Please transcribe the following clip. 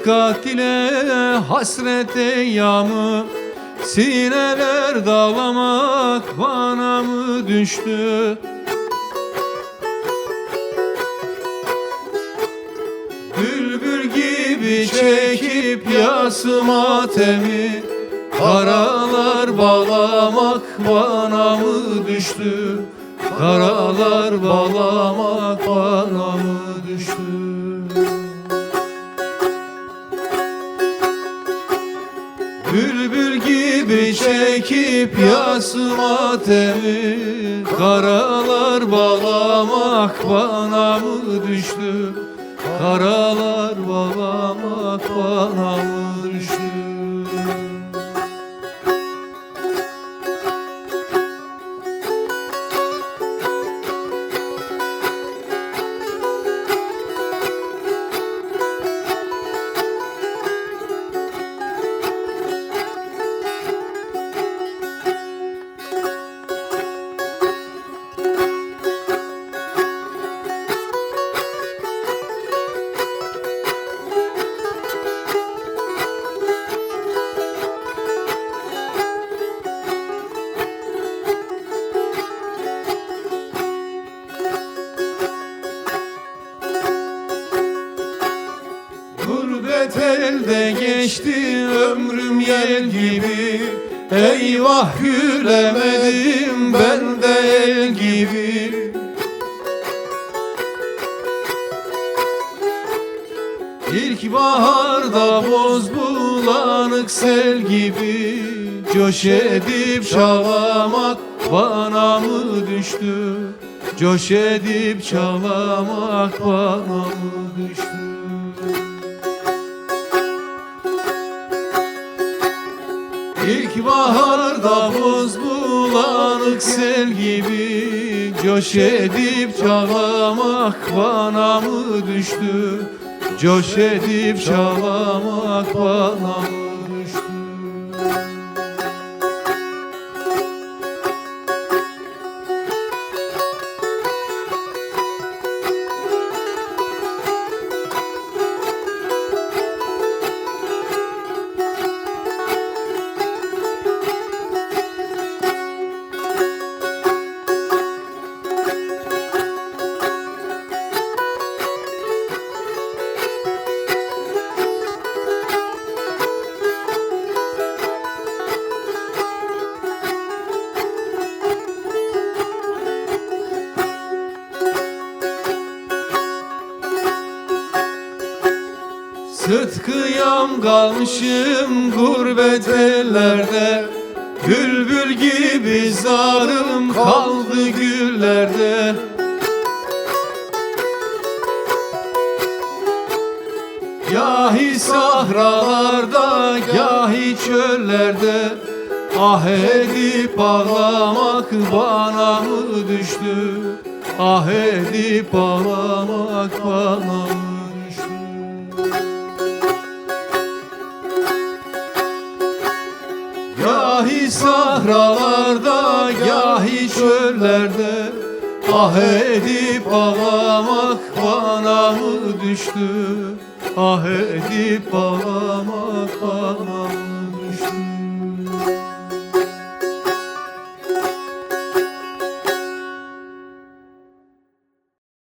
katile hasret eyyamı, sineler dağlamak bana mı düştü? Bülbül gibi çekip yasıma temi, karalar bağlamak bana mı düştü? Karalar bağlamak bana mı düştü? Bülbül gibi çekip yasıma temi, karalar bağlamak bana mı düştü? Karalar bağlamak bana mı düştü? Gurbet elde geçti ömrüm yel gibi, eyvah gülemedim ben de el gibi. İlk baharda boz bulanık sel gibi, coş edip çalamak bana mı düştü? Coş edip çalamak bana mı düştü? İlk baharda boz bulanık sel gibi, coş edip çalamak bana mı düştü? Coş edip çalamak bana mı düştü? Sıtkıyam kalmışım gurbet ellerde, bülbül gibi zarım kaldı güllerde. Gahi sahralarda, gahi çöllerde, ah edip ağlamak bana mı düştü? Ah edip ağlamak bana mı düştü? Gahi sahralarda, gahi çöllerde, ah edip ağlamak bana mı düştü? Ah edip ağlamak bana